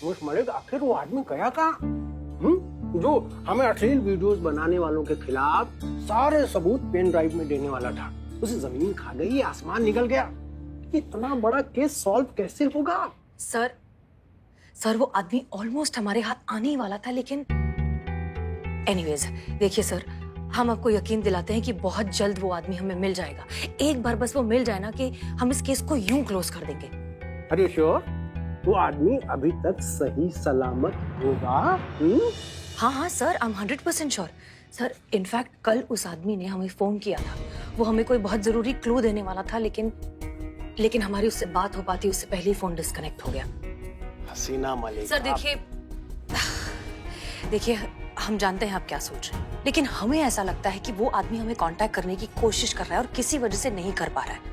Miss Malik, आखिर वो आदमी गया कहाँ? जो हमें अश्लील वीडियोस बनाने वालों के खिलाफ सारे सबूत पेन ड्राइव में देने वाला था। उसे जमीन खा गई, आसमान निकल गया। इतना बड़ा केस सॉल्व कैसे होगा? सर वो आदमी ऑलमोस्ट हमारे हाथ आने ही वाला था, लेकिन एनीवेज देखिए सर, हम आपको यकीन दिलाते हैं कि बहुत जल्द वो आदमी हमें मिल जाएगा। एक बार बस वो मिल जाए ना कि हम इस केस को यूं क्लोज कर देंगे। अरे श्योर? वो आदमी अभी तक सही सलामत होगा? हाँ sir, I am 100% sure. Sir in fact कल उस आदमी ने हमें फोन किया था। वो हमें कोई बहुत जरूरी क्लू देने वाला था, लेकिन हमारी उससे बात हो पाती उससे पहले ही फोन डिस्कनेक्ट हो गया। हसीना मलिक सर देखिए हम जानते हैं आप क्या सोच रहे हैं, लेकिन हमें ऐसा लगता है कि वो आदमी हमें कांटेक्ट करने की कोशिश कर रहा है और किसी वजह से नहीं कर पा रहा है।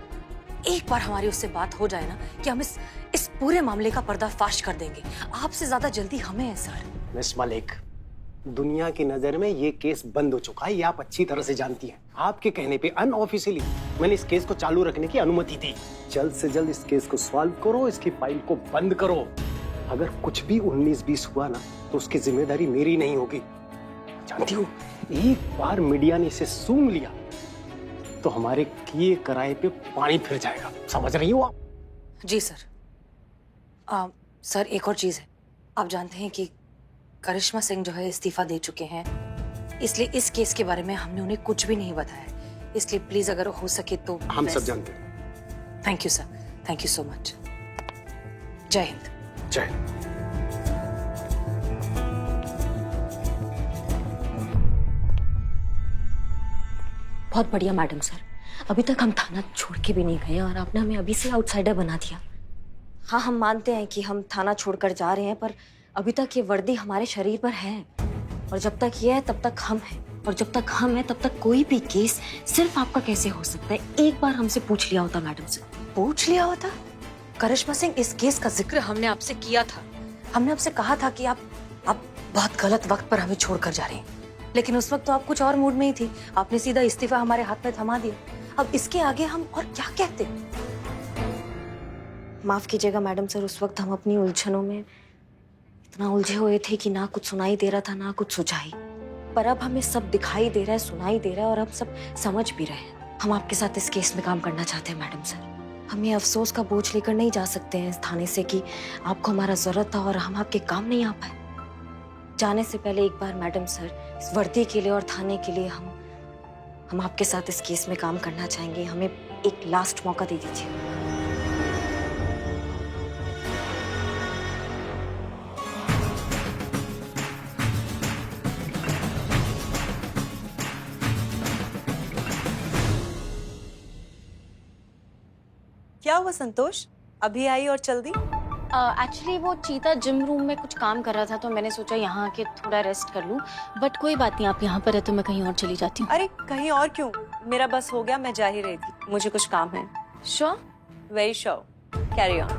एक बार हमारी उससे बात हो जाए ना कि हम इस पूरे मामले का पर्दाफाश कर देंगे। आपसे ज्यादा जल्दी हमें है सर। मिस मलिक, दुनिया की नजर में ये केस बंद हो चुका है, ये आप अच्छी तरह से जानती हैं। आपके कहने पे अनऑफिशियली मैंने इस केस को चालू रखने की अनुमति दी। जल्द से जल्द इस केस को सॉल्व करो, इसकी फाइल को बंद करो। अगर कुछ भी 19-20 हुआ ना तो उसकी जिम्मेदारी मेरी नहीं होगी। जानती हो, एक बार मीडिया ने इसे सूंघ लिया तो हमारे किए कराए पे पानी फिर जाएगा। समझ रही हो आप? जी सर। सर एक और चीज है, आप जानते हैं कि करिश्मा सिंह जो है इस्तीफा दे चुके हैं, इसलिए इस केस के बारे में हमने उन्हें कुछ भी नहीं बताया। इसलिए प्लीज अगर हो सके तो हम सब जानते हैं। Thank you sir, thank you so much. जय हिंद। जय हिंद। बहुत बढ़िया मैडम सर, अभी तक हम थाना छोड़ के भी नहीं गए और आपने हमें अभी से आउटसाइडर बना दिया। हाँ हम मानते हैं कि हम थाना छोड़कर जा रहे हैं, पर अभी तक ये वर्दी हमारे शरीर पर है और जब तक ये है तब तक हम हैं और जब तक हम हैं तब तक कोई भी केस सिर्फ आपका कैसे हो सकता है? एक बार हमसे पूछ लिया होता मैडम सर। पूछ लिया होता? करिश्मा सिंह, इस केस का जिक्र हमने आपसे किया था। हमने आपसे कहा था कि आप बहुत गलत वक्त पर हमें छोड़कर जा रहे हैं, लेकिन उस वक्त तो आप कुछ और मूड में ही थी। आपने सीधा इस्तीफा हमारे हाथ में थमा दिया। अब इसके आगे हम और क्या कहते? माफ कीजिएगा मैडम सर, उस वक्त हम अपनी उलझनों में इतना उलझे हुए थे कि ना कुछ सुनाई दे रहा था ना कुछ सुझाई। पर अब हमें सब दिखाई दे रहा है, सुनाई दे रहा है और अब सब समझ भी रहे हैं। हम आपके साथ इस केस में काम करना चाहते हैं मैडम सर। हम ये अफसोस का बोझ लेकर नहीं जा सकते हैं इस थाने से कि आपको हमारा जरूरत था और हम आपके काम नहीं आ पाए। जाने से पहले एक बार मैडम सर, इस वर्दी के लिए और थाने के लिए हम आपके साथ इस केस में काम करना चाहेंगे। हमें एक लास्ट मौका दे दीजिए। क्या हुआ संतोष, अभी आई और चल दी? एक्चुअली वो चीता जिम रूम में कुछ काम कर रहा था तो मैंने सोचा यहाँ आके थोड़ा रेस्ट कर लूं। बट कोई बात नहीं, आप यहाँ पर है तो मैं कहीं और चली जाती हूँ। अरे कहीं और क्यों, मेरा बस हो गया, मैं जा ही रही थी। मुझे कुछ काम है। Sure? Very sure, carry on.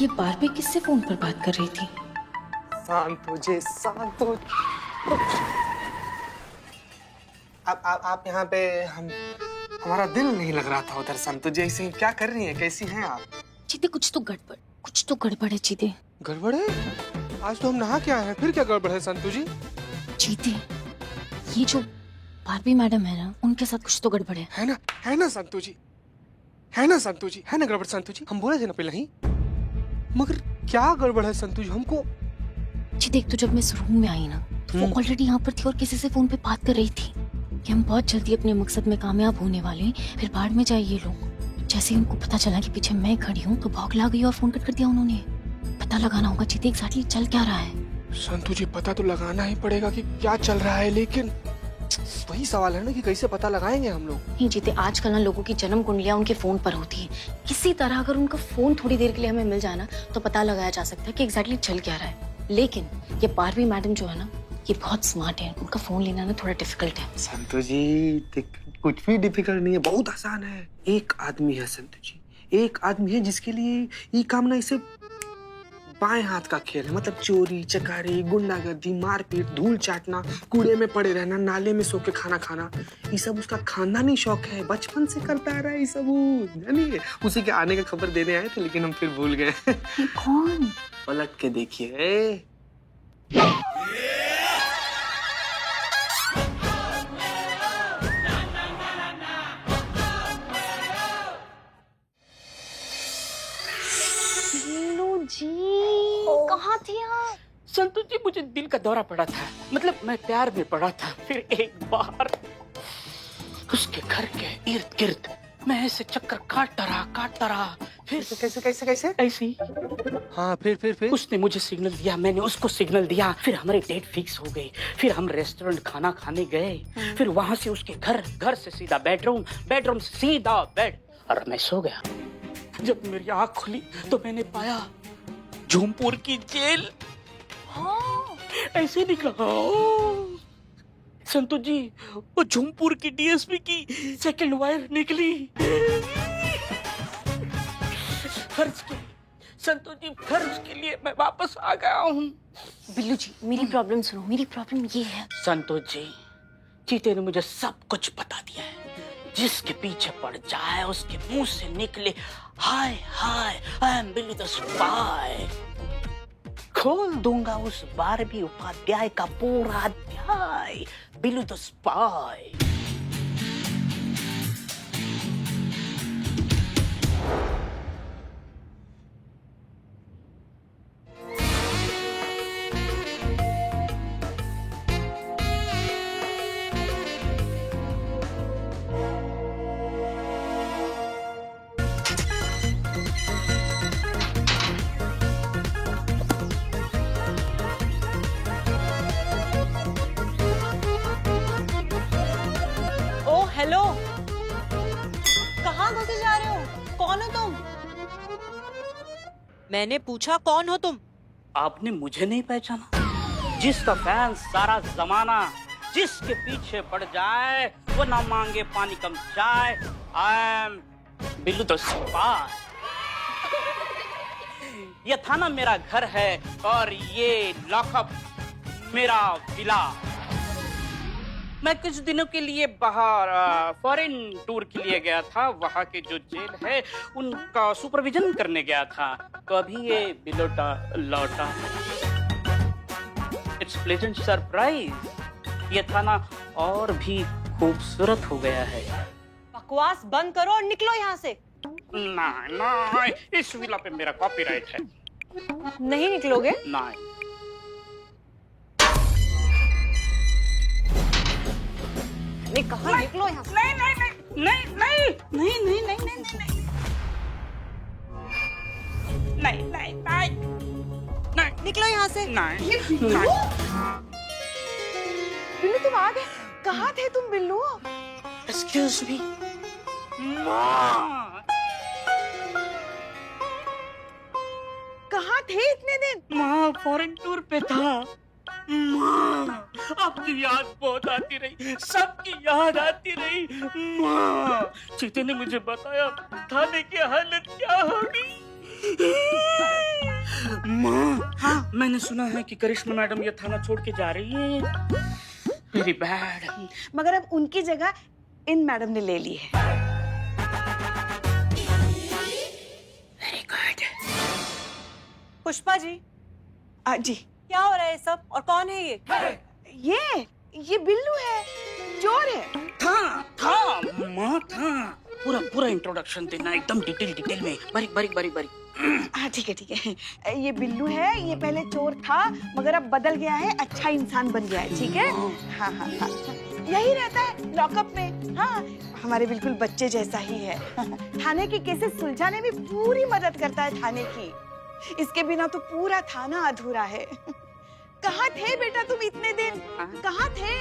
ये बारबी किससे फोन पर बात कर रही थी? शांत हो जे, शांत हो। आप यहाँ पे हमारा दिल नहीं लग रहा था उधर। संतु जी ऐसे क्या कर रही हैं? कैसी हैं आप? चीते कुछ तो गड़बड़ है चीते। गड़बड़ है? आज तो हम नहा के आए हैं, फिर क्या गड़बड़ है संतु जी? चीते, ये जो बारबी मैडम है ना, उनके साथ कुछ तो गड़बड़ है। है ना संतु जी? है ना संतु जी? है ना गड़बड़ संतु जी? हम बोले थे ना पहले ही। मगर क्या गड़बड़ है संतु जी? हमको चीते, एक तो जब मैं इस रूम में आई ना तो वो ऑलरेडी यहाँ पर थी और किसी से फोन पे बात कर रही थी कि हम बहुत जल्दी अपने मकसद में कामयाब होने वाले हैं, फिर बाढ़ में जाए ये लोग। जैसे ही उनको पता चला कि पीछे मैं खड़ी हूँ तो बौखला गई और फोन कट कर दिया उन्होंने। पता लगाना होगा चीते एग्जैक्टली चल क्या रहा है। संतु जी पता तो लगाना ही पड़ेगा कि क्या चल रहा है, लेकिन वही सवाल है ना कि कैसे पता लगाएंगे हम लोग। नहीं जीते, आजकल ना लोगों की जन्म कुंडलियां उनके फोन पर होती है। किसी तरह अगर उनका फोन थोड़ी देर के लिए हमें मिल जाए ना तो पता लगाया जा सकता है कि एग्जैक्टली चल क्या रहा है। लेकिन ये बारबी मैडम जो है ना, ये बहुत स्मार्ट है, उनका फोन लेना ना थोड़ा डिफिकल्ट है। संतु जी कुछ भी डिफिकल्ट नहीं है, बहुत आसान है। एक आदमी है संतु जी, एक आदमी है जिसके लिए ये काम ना इसे बाएं हाथ का खेल है, मतलब चोरी चकारी, गुंडागर्दी, मारपीट, धूल चाटना, कूड़े में पड़े रहना, नाले में सो के खाना खाना, ये सब उसका खानदानी शौक है, बचपन से करता आ रहा है ये सब। जानिए उसी के आने का खबर देने आए थे, लेकिन हम फिर भूल गए। कौन? पलट के देखिए। जी कहाँ थे आप? संतोष जी, मुझे दिल का दौरा पड़ा था, मतलब मैं प्यार में पड़ा था। फिर एक बार उसके घर के इर्द गिर्द मैं ऐसे चक्कर काटता रहा। फिर कैसे ऐसी हाँ, फिर उसने मुझे सिग्नल दिया, मैंने उसको सिग्नल दिया, फिर हमारी डेट फिक्स हो गई। फिर हम रेस्टोरेंट खाना खाने गए, फिर वहां से उसके घर से सीधा बेडरूम से सीधा बेड, और मैं सो गया। जब मेरी आंख खुली तो मैंने पाया झूमपुर की जेल। हाँ, ऐसे निकला। संतोष जी, वो झूमपुर की डीएसपी की सेकंड वायर निकली। खर्च के संतोष जी, खर्च के लिए मैं वापस आ गया हूँ। बिल्लू जी, मेरी प्रॉब्लम सुनो। मेरी प्रॉब्लम ये है। संतोष जी, चीते ने मुझे सब कुछ बता दिया है। जिसके पीछे पड़ जाए उसके मुंह से निकले हाय हाय I am Billu the spy. खोल दूंगा उस बारहवीं उपाध्याय का पूरा अध्याय, बिल्लू द स्पाई। हेलो, कहाँ घुसे जा रहे हो? कौन हो तुम? मैंने पूछा कौन हो तुम? आपने मुझे नहीं पहचाना? जिसका फैन सारा जमाना, जिसके पीछे पड़ जाए वो ना मांगे पानी कम चाय। आई एम बिल्लू द स्पाई। ये थाना मेरा घर है और ये लॉकअप मेरा विला। मैं कुछ दिनों के लिए बाहर फॉरेन टूर के लिए गया था। वहाँ के जो जेल है उनका सुपरविजन करने गया था, तो अभी ये बिलोटा लौटा। It's pleasant surprise. ये थाना और भी खूबसूरत हो गया है। बकवास बंद करो और निकलो यहाँ से। नहीं, इस विला पे मेरा कॉपीराइट है। नहीं निकलोगे? नहीं। मैं कहा निकलो यहाँ से। नहीं, निकलो यहाँ से। बिल्लू तुम आ गए। कहाँ थे तुम बिल्लू? Excuse me. कहाँ थे इतने दिन? माँ, फॉरेन टूर पे था। माँ, आपकी याद बहुत आती रही, सबकी याद आती रही। माँ, चीते ने मुझे बताया थाने की हालत क्या होगी। माँ, हाँ, मैंने सुना है कि करिश्मा मैडम ये थाना छोड़ के जा रही है। Very bad. मगर अब उनकी जगह इन मैडम ने ले ली है। Very good. पुष्पा जी, जी क्या हो रहा है सब और कौन है ये बिल्लू है, चोर है। था माँ, था। पूरा इंट्रोडक्शन देना एकदम डिटेल में, बारीक। हाँ ठीक है। ये बिल्लू है, ये पहले चोर था मगर अब बदल गया है, अच्छा इंसान बन गया है। ठीक है। हाँ। यही रहता है लॉकअप में। हाँ, हमारे बिल्कुल बच्चे जैसा ही है। थाने की केसेस सुलझाने में पूरी मदद करता है थाने की। इसके बिना तो पूरा थाना अधूरा है। कहाँ थे बेटा तुम इतने दिन? कहाँ थे?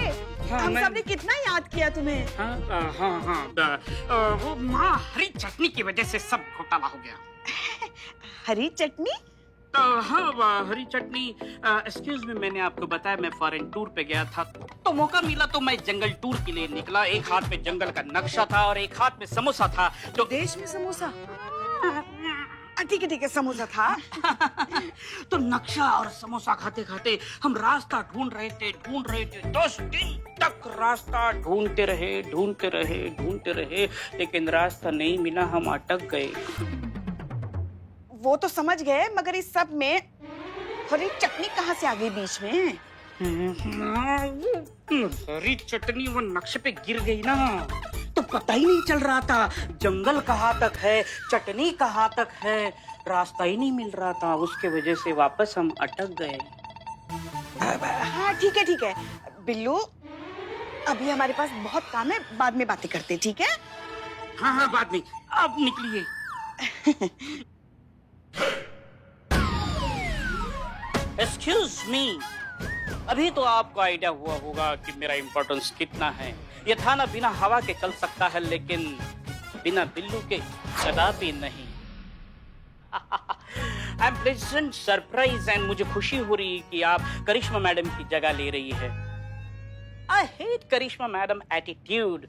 हम सबने कितना याद किया तुम्हें। वो माँ, हरी चटनी की वजह से सब घोटाला हो गया। हरी चटनी? हाँ, हरी चटनी। एक्सक्यूज मी, मैंने आपको बताया मैं फॉरेन टूर पे गया था, तो मौका मिला तो मैं जंगल टूर के लिए निकला। एक हाथ में जंगल का नक्शा था और एक हाथ में समोसा था। तो देश में समोसा? ठीक है समोसा था। तो नक्शा और समोसा खाते खाते हम रास्ता ढूंढ रहे थे 10 दिन तक रास्ता ढूंढते रहे, लेकिन रास्ता नहीं मिला, हम अटक गए। वो तो समझ गए, मगर इस सब में हरी चटनी कहाँ से आ गई बीच में? हरी चटनी वो नक्शे पे गिर गई ना, तो पता ही नहीं चल रहा था जंगल कहाँ तक है, चटनी कहाँ तक है, रास्ता ही नहीं मिल रहा था। उसके वजह से वापस हम अटक गए। हाँ ठीक है बिल्लू, अभी हमारे पास बहुत काम है, बाद में बातें करते, ठीक है? हाँ बाद में, अब निकलिए। एक्सक्यूज मी, अभी तो आपको आइडिया हुआ होगा कि मेरा इम्पोर्टेंस कितना है। ये थाना बिना हवा के चल सकता है, लेकिन बिना बिल्लू के कदापि नहीं। I am pleasant surprise and मुझे खुशी हो रही है कि आप करिश्मा मैडम की जगह ले रही है। I hate Karishma madam attitude.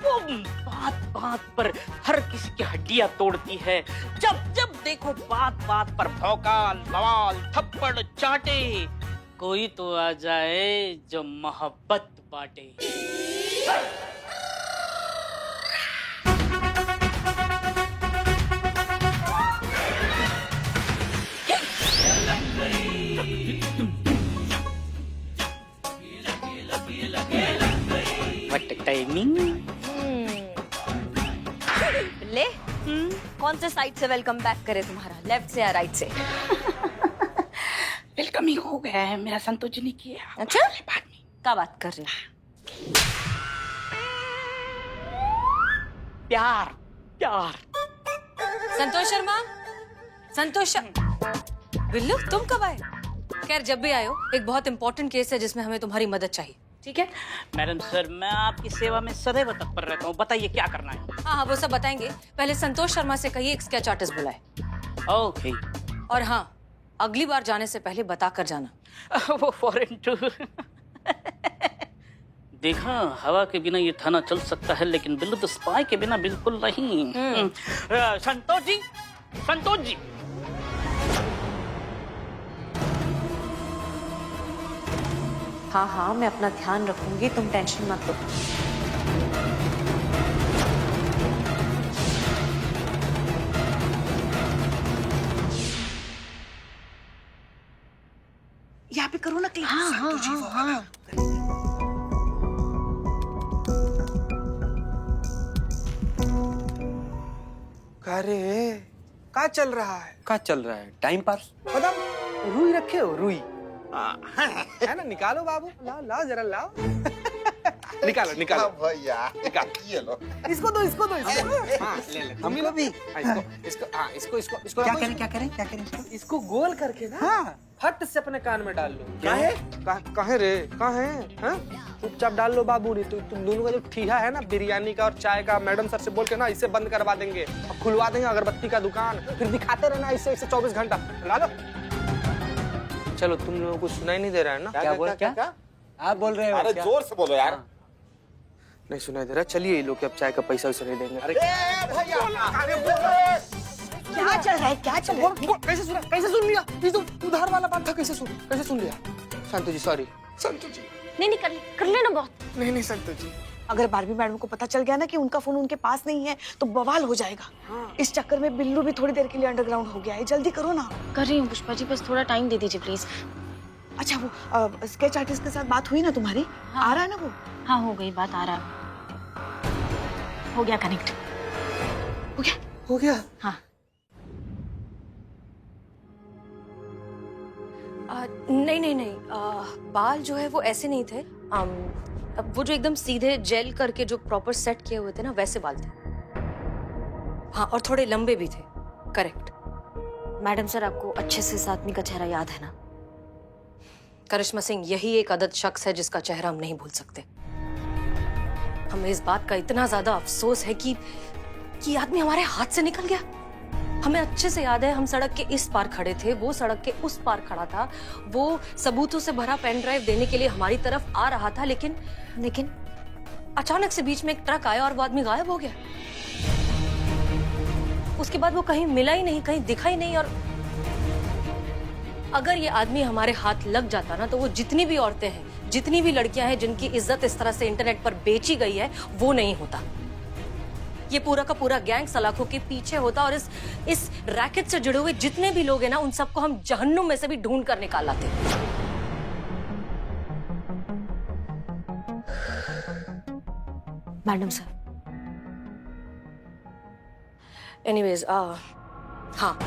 वो बात पर हर किसी की हड्डियां तोड़ती है। जब देखो बात पर भौकाल, बवाल, थप्पड़ चाटे। कोई तो आ जाए जो मोहब्बत बांटे। What timing? ले कौन से साइड से वेलकम बैक करे तुम्हारा, लेफ्ट से या राइट से? वेलकमिंग हो गया है, मेरा संतोष जी ने किया। अच्छा, बाद में क्या बात कर रहे हो? प्यार। संतोष बिल्लू, तुम कब आए? खैर, जब भी आए हो, एक बहुत इंपॉर्टेंट केस है जिसमें हमें तुम्हारी मदद चाहिए, ठीक है? मैडम सर, मैं आपकी सेवा में सदैव तत्पर रहता हूँ, बताइए क्या करना है। हाँ, वो सब बताएंगे। पहले संतोष शर्मा से कहिए एक स्केच आर्टिस्ट बुलाए। ओके। और हाँ, अगली बार जाने से पहले बता कर जाना। वो फॉरेन टूर। देखा, हवा के बिना ये थाना चल सकता है, लेकिन बिल्लू तो स्पाई के बिना बिल्कुल नहीं। संतोष जी। हाँ, मैं अपना ध्यान रखूंगी, तुम टेंशन मत लो। यहाँ पे करो ना क्लिक। हाँ। अरे क्या चल रहा है? क्या चल रहा है? Time pass. मतलब रुई रखे हो? रुई है ना? निकालो बाबू, लाओ जरा लाओ। निकालो भैया ये लो। इसको दो। हाँ, ले ले। हमको भी। इसको क्या करें? इसको गोल करके ना फट से अपने कान में डाल लो। काहे रे? चुपचाप डाल लो बाबू, नहीं तो तुम दोनों का जो ठीहा है ना बिरयानी का और चाय का, मैडम सर से बोल के ना इसे बंद करवा देंगे। अब खुलवा देंगे अगरबत्ती का दुकान, फिर दिखाते रहना इसे 24 घंटा। ला लो। चलो, तुम लोगों को सुनाई नहीं दे रहा है ना? क्या आप बोल रहे हो? अरे जोर से बोलो यार। नहीं सुनाई दे रहा। चलिए, ये लोग अब चाय का पैसा वैसा नहीं देंगे। अरे क्या चल रहा है? कैसे सुन लिया? ये तो उधार वाला बात था। कैसे सुन लिया? संतोष जी, सॉरी। संतोष जी, नहीं कर लेना बहुत। नहीं संतोष जी। अगर बारबी मैडम को पता चल गया ना कि उनका फोन उनके पास नहीं है, तो बवाल हो जाएगा। इस चक्कर में बिल्लू भी थोड़ी देर के लिए अंडरग्राउंड हो गया है। जल्दी करो ना। कर रही हूँ पुष्पा जी, बस थोड़ा टाइम दे दीजिए प्लीज। अच्छा, वो स्केच आर्टिस्ट के साथ बात हुई ना तुम्हारी? हाँ। आ रहा है ना वो? हाँ, हो गई बात, आ रहा। हो गया कनेक्ट। हो गया। हाँ। नहीं। बाल जो है वो ऐसे नहीं थे। अब वो जो एकदम सीधे जेल करके जो प्रॉपर सेट किए हुए थे ना, वैसे बाल थे। हाँ, और थोड़े लंबे भी थे। करेक्ट। मैडम सर, आपको अच्छे से इस आदमी का चेहरा याद है ना? करिश्मा सिंह यही एक अदद शख्स है जिसका चेहरा हम नहीं भूल सकते। हमें इस बात का इतना ज्यादा अफसोस है कि आदमी हमारे हाथ से निकल गया। हमें अच्छे से याद है, हम सड़क के इस पार खड़े थे, वो सड़क के उस पार खड़ा था, वो सबूतों से भरा पेन ड्राइव देने के लिए हमारी तरफ आ रहा था, लेकिन अचानक से बीच में एक ट्रक आया और वो आदमी गायब हो गया। उसके बाद वो कहीं मिला ही नहीं, कहीं दिखा ही नहीं। और अगर ये आदमी हमारे हाथ लग जाता ना, तो वो जितनी भी औरतें हैं, जितनी भी लड़कियां हैं जिनकी इज्जत इस तरह से इंटरनेट पर बेची गई है, वो नहीं होता। ये पूरा का पूरा गैंग सलाखों के पीछे होता, और इस रैकेट से जुड़े हुए जितने भी लोग हैं ना, उन सबको हम जहन्नुम में से भी ढूंढ कर निकाल लाते। मैडम सर, एनीवेज, हाँ,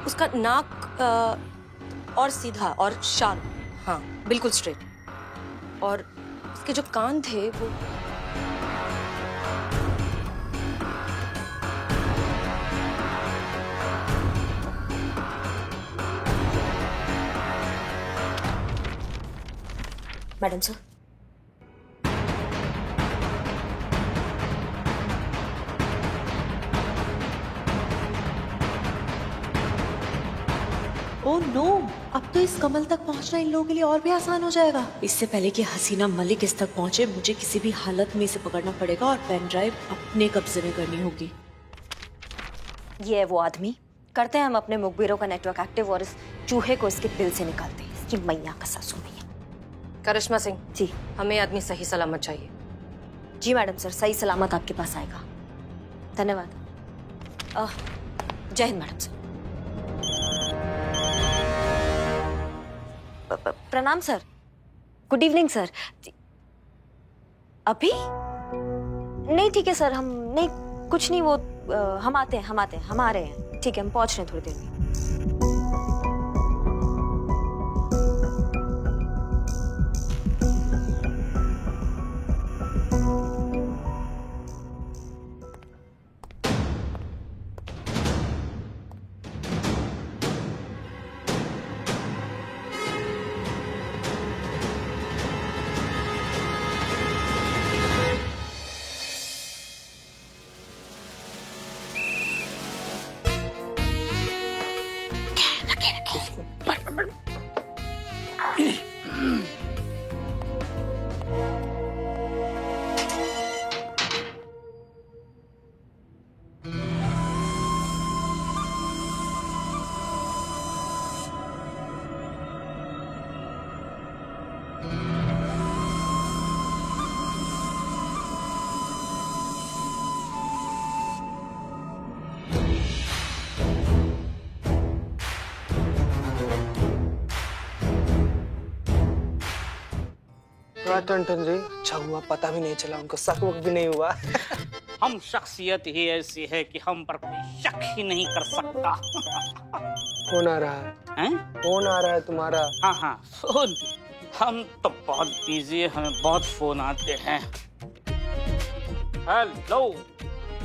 उसका नाक और सीधा और शार्प, हाँ बिल्कुल स्ट्रेट, और उसके जो कान थे वो मैडम सर, ओह नो, अब तो इस कमल तक पहुंचना इन लोगों के लिए और भी आसान हो जाएगा। इससे पहले कि हसीना मलिक इस तक पहुंचे, मुझे किसी भी हालत में इसे पकड़ना पड़ेगा और पेन ड्राइव अपने कब्जे में करनी होगी। ये है वो आदमी। करते हैं हम अपने मुखबिरों का नेटवर्क एक्टिव और इस चूहे को इसके दिल से निकालते हैं। इसकी मैया का सासू मैया। करिश्मा सिंह जी। हमें आदमी सही सलामत चाहिए। जी मैडम सर, सही सलामत आपके पास आएगा। धन्यवाद। जय हिंद मैडम सर। प्रणाम सर। Good evening sir. अभी नहीं, ठीक है सर, हम नहीं, कुछ नहीं, वो हम आते हैं, हम आ रहे हैं। ठीक है, हम पहुंच रहे हैं थोड़ी देर में। टन रे, अच्छा हुआ पता भी नहीं चला, उनको शक वक भी नहीं हुआ। हम शख्सियत ही ऐसी है कि हम पर कोई शक ही नहीं कर सकता। कौन आ रहा है? हैं? कौन आ रहा है तुम्हारा? हाँ हाँ, फोन। हम तो बहुत बिजी है, हमें बहुत फोन आते हैं। हेलो,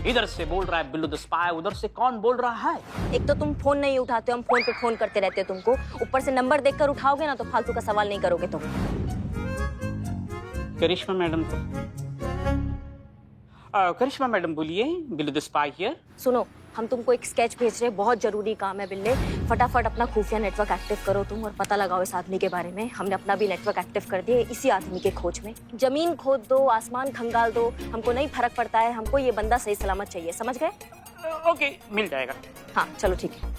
इधर से बोल रहा है बिल्लू द स्पाई, उधर से कौन बोल रहा है? एक तो तुम फोन नहीं उठाते हो, हम फोन पे फोन करते रहते हो तुमको, ऊपर से नंबर देखकर उठाओगे ना तो फालतू का सवाल नहीं करोगे तुम। करिश्मा मैडम को करिश्मा मैडम बोलिए, बिल्लू द स्पाई हियर। सुनो, हम तुमको एक स्केच भेज रहे हैं, बहुत जरूरी काम है बिल्ले। फटाफट अपना खुफिया नेटवर्क एक्टिव करो तुम और पता लगाओ इस आदमी के बारे में। हमने अपना भी नेटवर्क एक्टिव कर दिया इसी आदमी के खोज में। जमीन खोद दो, आसमान खंगाल दो, हमको नहीं फर्क पड़ता है, हमको ये बंदा सही सलामत चाहिए, समझ गए? ओके, मिल जाएगा। हाँ चलो ठीक है।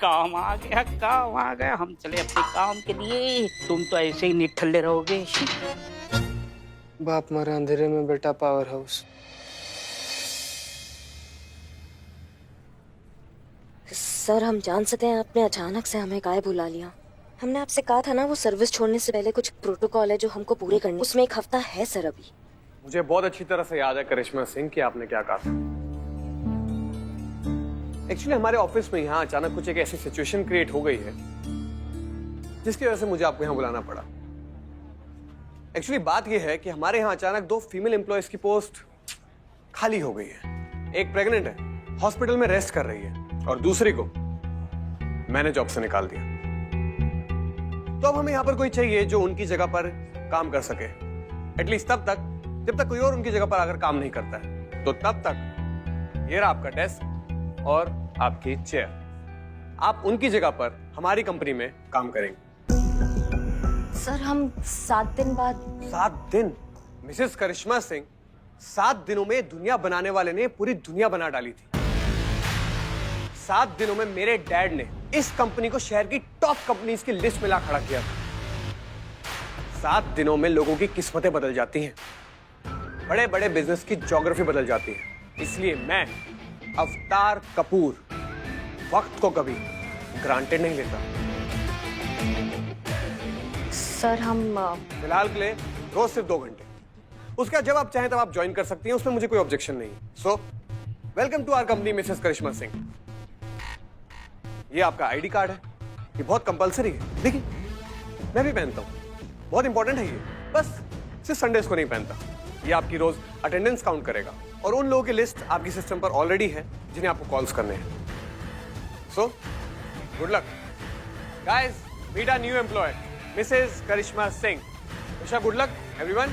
काम आ गया, काम आ गया, हम चले अपने काम के लिए। तुम तो ऐसे ही निठल्ले रहोगे। बाप मारा अंधेरे में, बेटा पावर हाउस। सर, हम जान सकते हैं आपने अचानक से हमें काहे बुला लिया? हमने आपसे कहा था ना, वो सर्विस छोड़ने से पहले कुछ प्रोटोकॉल है जो हमको पूरे करने, उसमें एक हफ्ता है सर अभी। मुझे बहुत अच्छी तरह से याद है करिश्मा सिंह कि आपने क्या कहा था। एक्चुअली हमारे ऑफिस में यहाँ अचानक कुछ एक ऐसी सिचुएशन क्रिएट हो गई है जिसकी वजह से मुझे आपको यहाँ बुलाना पड़ा। एक्चुअली बात यह है कि हमारे यहाँ अचानक 2 फीमेल एम्प्लॉयज की पोस्ट खाली हो गई है। एक प्रेग्नेंट है, हॉस्पिटल में रेस्ट कर रही है, और दूसरी को मैंने जॉब से निकाल दिया। तो अब हमें यहाँ पर कोई चाहिए जो उनकी जगह पर काम कर सके, एटलीस्ट तब तक जब तक कोई और उनकी जगह पर आकर काम नहीं करता है। तो तब तक ये रहा आपका डेस्क और आपकी चेयर, आप उनकी जगह पर हमारी कंपनी में काम करेंगे। सर, हम 7 दिन बाद। 7 दिन? मिसेस करिश्मा सिंह, 7 दिनों में दुनिया बनाने वाले ने पूरी दुनिया बना डाली थी। 7 दिनों में मेरे डैड ने इस कंपनी को शहर की टॉप कंपनीज की लिस्ट में ला खड़ा किया था। 7 दिनों में लोगों की किस्मतें बदल जाती हैं, बड़े बड़े बिजनेस की ज्योग्राफी बदल जाती है। इसलिए मैं अवतार कपूर वक्त को कभी ग्रांटेड नहीं लेता। सर हम फिलहाल के लिए रोज सिर्फ 2 घंटे, उसका जब आप चाहें तब आप ज्वाइन कर सकती हैं, उसमें मुझे कोई ऑब्जेक्शन नहीं। So welcome to our company Mrs Karishma Singh. ये आपका आईडी कार्ड है, ये बहुत कंपलसरी है। देखिए मैं भी पहनता हूँ, बहुत इंपॉर्टेंट है ये, बस सिर्फ संडेज को नहीं पहनता। ये आपकी रोज अटेंडेंस काउंट करेगा और उन लोगों की लिस्ट आपकी सिस्टम पर ऑलरेडी है जिन्हें आपको कॉल्स करने हैं। So good luck guys, meet a new employee Mrs Karishma Singh. Wish good luck everyone.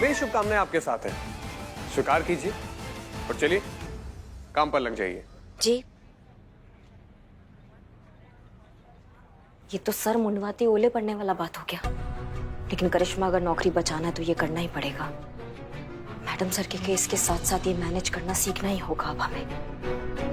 मेरी शुभकामनाएं आपके साथ हैं, स्वीकार कीजिए और चलिए काम पर लग जाइए। जी, ये तो सर मुंडवाती ओले पड़ने वाला बात हो गया, लेकिन करिश्मा अगर नौकरी बचाना है तो ये करना ही पड़ेगा। मैडम सर के केस के साथ साथ ये मैनेज करना सीखना ही होगा अब हमें।